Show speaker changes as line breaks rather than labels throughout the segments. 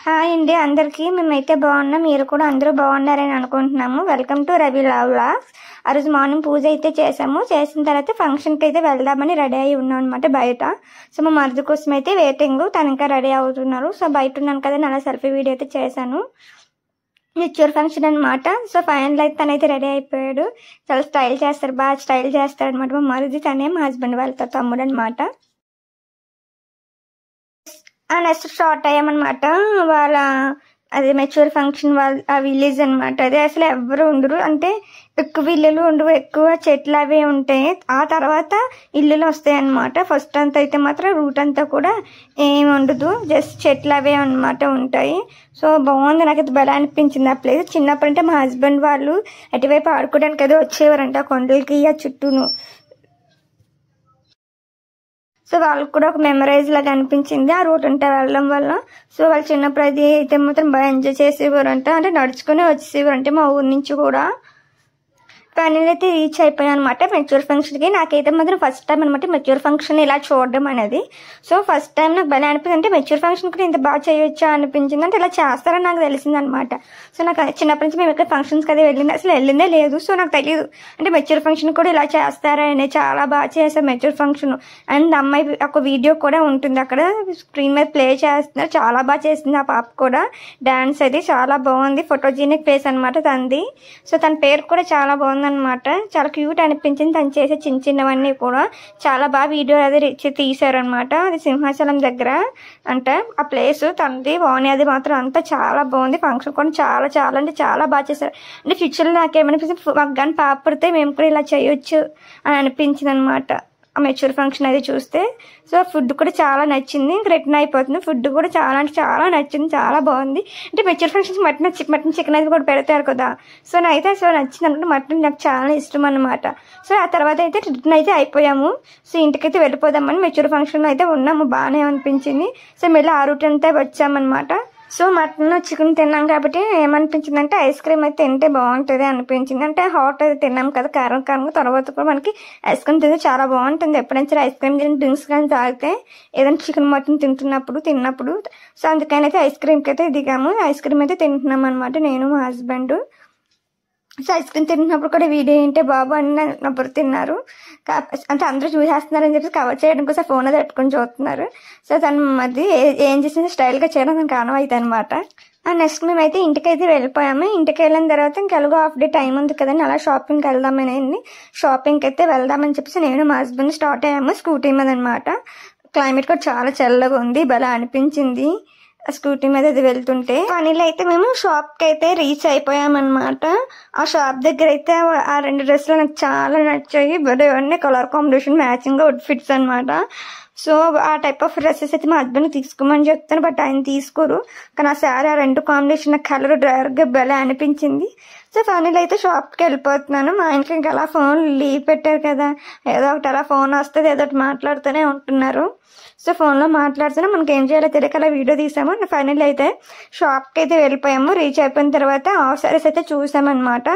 Hi అండి అందరికీ. మేమైతే బాగున్నాం, మీరు కూడా అందరూ బాగున్నారని అనుకుంటున్నాము. Welcome to Ravi love vlogs. ఆ రోజు మార్నింగ్ పూజ అయితే చేసాము. చేసిన తర్వాత ఫంక్షన్కి అయితే వెళ్దామని రెడీ అయ్యి ఉన్నాం అనమాట బయట. సో మా మరిది కోసం అయితే వెయిటింగ్, తను ఇంకా రెడీ అవుతున్నారు. సో బయట ఉన్నాను కదా, అలా సెల్ఫీ వీడియో అయితే చేశాను. మెచ్యూర్ ఫంక్షన్ అనమాట. సో ఫైనల్ అయితే తనైతే రెడీ అయిపోయాడు. చాలా స్టైల్ చేస్తారు, బాగా స్టైల్ చేస్తారు అనమాట. మా మరిది తనే మా హస్బెండ్ వాళ్ళతో తమ్ముడు అనమాట. నెక్స్ట్ స్టార్ట్ అయ్యామన్నమాట. వాళ్ళ అదే మెచ్యూర్ ఫంక్షన్ వాళ్ళ ఆ విలేజ్ అనమాట. అదే అసలు ఎవరు ఉండరు, అంటే ఎక్కువ ఇల్లులు ఉండవు, ఎక్కువ చెట్లు అవే ఉంటాయి. ఆ తర్వాత ఇల్లులు వస్తాయి అనమాట. ఫస్ట్ అంతా అయితే మాత్రం రూట్ అంతా కూడా ఏమి ఉండదు, జస్ట్ చెట్లు అవే అనమాట ఉంటాయి. సో బాగుంది, నాకైతే బలం అనిపించింది ఆ ప్లేస్. చిన్నప్పుడు అంటే మా హస్బెండ్ వాళ్ళు అటువైపు ఆడుకోవడానికి ఏదో వచ్చేవారంట, కొండలకి ఆ చుట్టూను. సో వాళ్ళకి కూడా ఒక మెమరైజ్ లాగా అనిపించింది ఆ రూట్ అంటే వెళ్ళడం వల్ల. సో వాళ్ళు చిన్నప్పుడు అది అయితే మాత్రం బాగా ఎంజాయ్ చేసేవారంట, అంటే నడుచుకుని వచ్చేసేవారంటే మా ఊరి నుంచి కూడా. ఫైనల్ అయితే రీచ్ అయిపోయాను అనమాట మెచ్యూర్ ఫంక్షన్కి. నాకైతే మాత్రం ఫస్ట్ టైం అనమాట మెచ్యూర్ ఫంక్షన్ ఇలా చూడడం అనేది. సో ఫస్ట్ టైం నాకు భలే అనిపించింది, అంటే మెచ్యూర్ ఫంక్షన్ కూడా ఇంత బాగా చేయొచ్చా అనిపించింది. అంటే ఇలా చేస్తారని నాకు తెలిసింది అనమాట. సో నాకు చిన్నప్పటి నుంచి మేము ఇక్కడ ఫంక్షన్స్కి అది వెళ్ళిందే లేదు. సో నాకు తెలియదు అంటే మెచ్యూర్ ఫంక్షన్ కూడా ఇలా చేస్తారని. చాలా బాగా చేశారు మెచ్యూర్ ఫంక్షన్. అండ్ అమ్మాయి ఒక వీడియో కూడా ఉంటుంది అక్కడ స్క్రీన్ మీద ప్లే చేస్తున్నారు. చాలా బాగా చేసింది ఆ పాప కూడా. డాన్స్ అది చాలా బాగుంది, ఫోటోజెనిక్ ఫేస్ అనమాట తనది. సో తన పేరు కూడా చాలా బాగుంది అనమాట. చాలా క్యూట్ అనిపించింది. తను చేసే చిన్న చిన్నవన్నీ కూడా చాలా బాగా వీడియో అది తీసారనమాట. అది సింహాచలం దగ్గర అంటే ఆ ప్లేస్ తనది. వాణి అది మాత్రం అంతా చాలా బాగుంది. ఫంక్షన్ కూడా చాలా చాలా అంటే చాలా బాగా చేశారు. అంటే ఫ్యూచర్లో నాకేమనిపించింది, మాకు కానీ పాప పడితే మేము కూడా ఇలా చేయొచ్చు అని అనిపించింది అనమాట ఆ మెచ్యూర్ ఫంక్షన్ అది చూస్తే. సో ఫుడ్ కూడా చాలా నచ్చింది, ఇంక రిటర్న్ అయిపోతుంది. ఫుడ్ కూడా చాలా అంటే చాలా నచ్చింది, చాలా బాగుంది. అంటే మెచ్యూర్ ఫంక్షన్స్ మటన్ చికెన్ అది కూడా పెడతారు కదా. సో నాకైతే సో నచ్చింది అనమాట. మటన్ నాకు చాలా ఇష్టం అనమాట. సో ఆ తర్వాత అయితే రిటర్న్ అయితే అయిపోయాము. సో ఇంటికైతే వెళ్ళిపోదామని మెచ్యూర్ ఫంక్షన్లో అయితే ఉన్నాము. బాగానే అనిపించింది. సో మళ్ళీ ఆ రూట్ అంతా వచ్చామన్నమాట. సో మటన్ చికెన్ తిన్నాం కాబట్టి ఏమనిపించింది అంటే ఐస్ క్రీమ్ అయితే తింటే బాగుంటుంది అనిపించింది. అంటే హాట్ అయితే తిన్నాం కదా కారం కారంగా, తర్వాత కూడా మనకి ఐస్ క్రీమ్ తింటే చాలా బాగుంటుంది. ఎప్పుడైనా సరే ఐస్ క్రీమ్ తిని డ్రింక్స్ కానీ తాగితే ఏదైనా చికెన్ మటన్ తిన్నప్పుడు. సో అందుకని అయితే ఐస్ క్రీమ్కి అయితే దిగాము. ఐస్ క్రీమ్ అయితే తింటున్నాం అనమాట నేను మా హస్బెండ్. సో ఐస్ క్రీమ్ తింటున్నప్పుడు కూడా వీడియో ఏంటే బాబు అని నవ్వురు తిన్నారు. అంటే అందరూ చూసేస్తున్నారని చెప్పేసి కవర్ చేయడం కోసం ఫోన్ అది పెట్టుకొని చూస్తున్నారు. సో తను అది ఏం చేసింది స్టైల్గా చేయడం తనకు అనువైతే అనమాట. నెక్స్ట్ మేమైతే ఇంటికైతే వెళ్ళిపోయాము. ఇంటికి వెళ్ళిన తర్వాత ఇంకెలాగో హాఫ్ డే టైం ఉంది కదండి, అలా షాపింగ్కి వెళ్దామని షాపింగ్కి అయితే వెళ్దామని చెప్పేసి నేను మా హస్బెండ్ స్టార్ట్ అయ్యాము స్కూటీ మీద అనమాట. క్లైమేట్ కూడా చాలా చల్లగా ఉంది, భలే అనిపించింది స్కూటీ మీద అది వెళ్తుంటే. ఫైనల్ అయితే మేము షాప్కి అయితే రీచ్ అయిపోయామన్నమాట. ఆ షాప్ దగ్గర అయితే ఆ 2 డ్రెస్సులు నాకు చాలా నచ్చాయి. But colour combination matching outfits అనమాట. సో ఆ టైప్ ఆఫ్ డ్రెస్సెస్ అయితే మా హస్బెండ్ తీసుకోమని చెప్తాను, బట్ ఆయన తీసుకోరు. కానీ ఆ శారీ ఆ 2 కాంబినేషన్ కలర్ డ్రైవర్గా భలే అనిపించింది. సో ఫైనల్ అయితే షాప్కి వెళ్ళిపోతున్నాను. మా ఆయనకి ఇంకా అలా ఫోన్ లీవ్ పెట్టారు కదా, ఏదో ఒకటి అలా ఫోన్ వస్తుంది, ఏదో ఒకటి మాట్లాడుతూనే ఉంటున్నారు. సో ఫోన్లో మాట్లాడుతున్నా మనకి ఏం చేయాలో తెలియక అలా వీడియో తీసాము. ఫైనల్ అయితే షాప్కి అయితే వెళ్ళిపోయాము. రీచ్ అయిపోయిన తర్వాత హాఫ్ సారీస్ అయితే చూసామన్నమాట.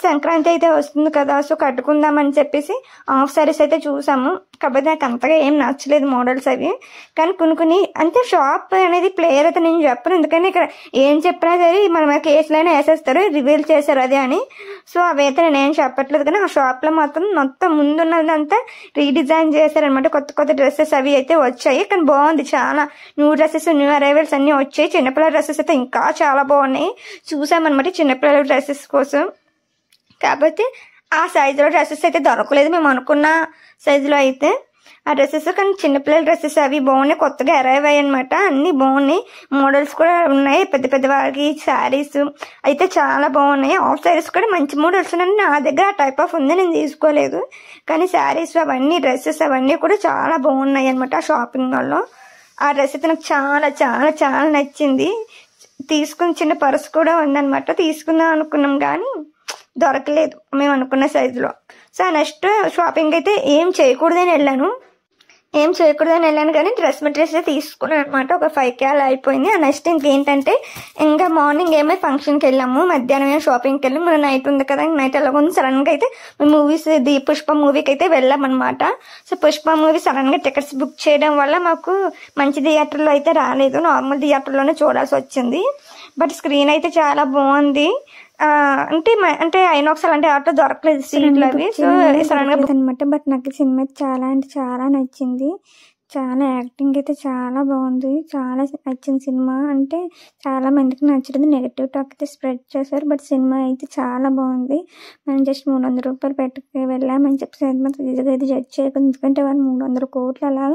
సంక్రాంతి అయితే వస్తుంది కదా, సో కట్టుకుందామని చెప్పేసి హాఫ్ సారీస్ అయితే చూసాము. కాకపోతే నాకు అంతగా ఏం నచ్చలేదు మోడల్స్ అవి. కానీ కొన్ని అంటే షాప్ అనేది ప్లేయర్ అయితే నేను చెప్పను, ఎందుకంటే ఇక్కడ ఏం చెప్పినా సరే మన కేసులైనా వేసేస్తారు, రివీల్ చేశారు అదే అని. సో అవైతే నేనేం చెప్పట్లేదు. కానీ ఆ షాప్లో మొత్తం ముందున్నదంతా రీడిజైన్ చేశారనమాట. కొత్త డ్రెస్సెస్ అవి అయితే వచ్చాయి. కానీ బాగుంది, చాలా న్యూ డ్రెస్సెస్, న్యూ అరైవల్స్ అన్ని వచ్చాయి. చిన్నపిల్లల డ్రెస్సెస్ అయితే ఇంకా చాలా బాగున్నాయి. చూసామన్నమాట చిన్నపిల్లల డ్రెస్సెస్ కోసం. కాకపోతే ఆ సైజులో డ్రెస్సెస్ అయితే దొరకలేదు మేము అనుకున్న సైజులో అయితే ఆ డ్రెస్సెస్. కానీ చిన్నపిల్లల డ్రెస్సెస్ అవి బాగున్నాయి, కొత్తగా అరైవ్ అయ్యాయి అనమాట. అన్ని బాగున్నాయి, మోడల్స్ కూడా ఉన్నాయి. పెద్ద వాళ్ళకి శారీస్ అయితే చాలా బాగున్నాయి. హాఫ్ శారీస్ కూడా మంచి మోడల్స్ ఉన్నాయి. నా దగ్గర ఆ టైప్ ఆఫ్ ఉంది, నేను తీసుకోలేదు. కానీ శారీస్ అవన్నీ డ్రెస్సెస్ అవన్నీ కూడా చాలా బాగున్నాయి అనమాట ఆ షాపింగ్ మాల్లో. ఆ డ్రెస్ అయితే నాకు చాలా చాలా చాలా నచ్చింది. తీసుకుని చిన్న పర్స్ కూడా ఉందనమాట. తీసుకుందాం అనుకున్నాం కానీ దొరకలేదు మేము అనుకున్న సైజులో. సో నెక్స్ట్ షాపింగ్ అయితే ఏం చేయకూడదని వెళ్ళాను. ఏం చేయకూడదని వెళ్ళాను కానీ డ్రెస్ మెటీరియల్స్ తీసుకున్నాను అనమాట. ఒక 5K అలా అయిపోయింది. నెక్స్ట్ ఇంకేంటంటే ఇంకా మార్నింగ్ ఏమో ఫంక్షన్కి వెళ్ళాము, మధ్యాహ్నం ఏమో షాపింగ్కి వెళ్ళాము. మన నైట్ ఉంది కదా, నైట్ ఎలా ఉంది సడన్గా అయితే మేము మూవీస్ పుష్ప మూవీకి అయితే వెళ్ళామన్నమాట. సో పుష్ప మూవీ సడన్గా టికెట్స్ బుక్ చేయడం వల్ల మాకు మంచి థియేటర్లో అయితే రాలేదు, నార్మల్ థియేటర్లోనే చూడాల్సి వచ్చింది. బట్ స్క్రీన్ అయితే చాలా బాగుంది. అంటే ఐనాక్స్ అలాంటి ఆటో దొరకలేదు సీట్లు అవి. సో సడన్ గా అనమాట. బట్ నాకు సినిమా చాలా అంటే చాలా నచ్చింది. చాలా యాక్టింగ్ అయితే చాలా బాగుంది, చాలా నచ్చింది సినిమా. అంటే చాలా మందికి నచ్చలేదు, నెగిటివ్ టాక్ అయితే స్ప్రెడ్ చేశారు. బట్ సినిమా అయితే చాలా బాగుంది. మనం జస్ట్ 300 రూపాయలు పెట్టుకు వెళ్ళామని చెప్పి సినిమా ఈజీగా అయితే జడ్జ్ చేయకూడదు. ఎందుకంటే వాళ్ళు 300 కోట్లు అలా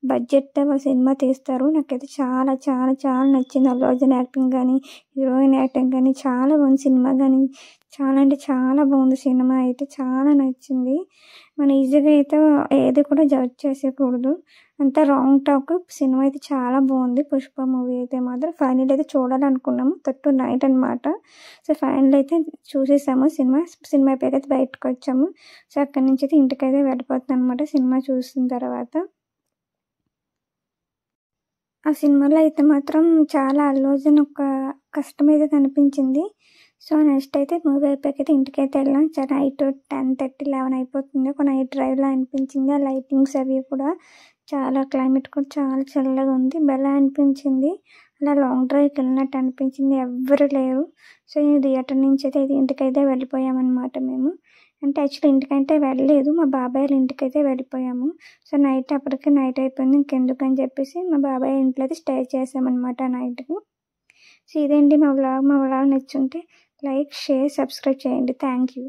బడ్జెట్తో వాళ్ళు సినిమా తీస్తారు. నాకైతే చాలా చాలా చాలా నచ్చింది. అల్లు అర్జున్ యాక్టింగ్ కానీ, హీరోయిన్ యాక్టింగ్ కానీ చాలా బాగుంది. సినిమా కానీ చాలా అంటే చాలా బాగుంది. సినిమా అయితే చాలా నచ్చింది. మనం ఈజీగా అయితే ఏది కూడా జడ్జ్ చేసేయకూడదు, అంతా రాంగ్ టాక్. సినిమా అయితే చాలా బాగుంది. పుష్ప మూవీ అయితే మాత్రం ఫైనల్ అయితే చూడాలనుకున్నాము, 30 నైట్ అనమాట. సో ఫైనల్ అయితే చూసేసాము. సినిమా అయిపోయాక అయితే బయటకు వచ్చాము. సో అక్కడి నుంచి అయితే ఇంటికైతే వెళ్ళిపోతున్నాం అనమాట సినిమా చూసిన తర్వాత. ఆ సినిమాలో అయితే మాత్రం చాలా అల్లు అర్జున్ ఒక కష్టం అయితే కనిపించింది. సో నెక్స్ట్ అయితే మూవీ అయిపోయాక అయితే ఇంటికైతే వెళ్ళాం. చాలా నైట్ 10:30, 11 అయిపోతుంది. ఒక నైట్ డ్రైవ్లో అనిపించింది. ఆ లైటింగ్స్ అవి కూడా చాలా, క్లైమేట్ కూడా చాలా చల్లగా ఉంది, భలే అనిపించింది. అలా లాంగ్ డ్రైవ్కి వెళ్ళినట్టు అనిపించింది. ఎవ్వరు లేరు. సో థియేటర్ నుంచి అయితే ఇంటికైతే వెళ్ళిపోయామన్నమాట మేము. అంటే యాక్చువల్లీ ఇంటికంటే వెళ్ళలేదు, మా బాబాయ్ వాళ్ళ ఇంటికైతే వెళ్ళిపోయాము. సో నైట్ అప్పటికే నైట్ అయిపోయింది, ఇంకెందుకని చెప్పేసి మా బాబాయ్ ఇంట్లో అయితే స్టే చేసామన్నమాట నైట్కి. సో ఇదేంటి మా వ్లాగ్ నచ్చుంటే లైక్, షేర్, సబ్స్క్రైబ్ చేయండి. Thank you.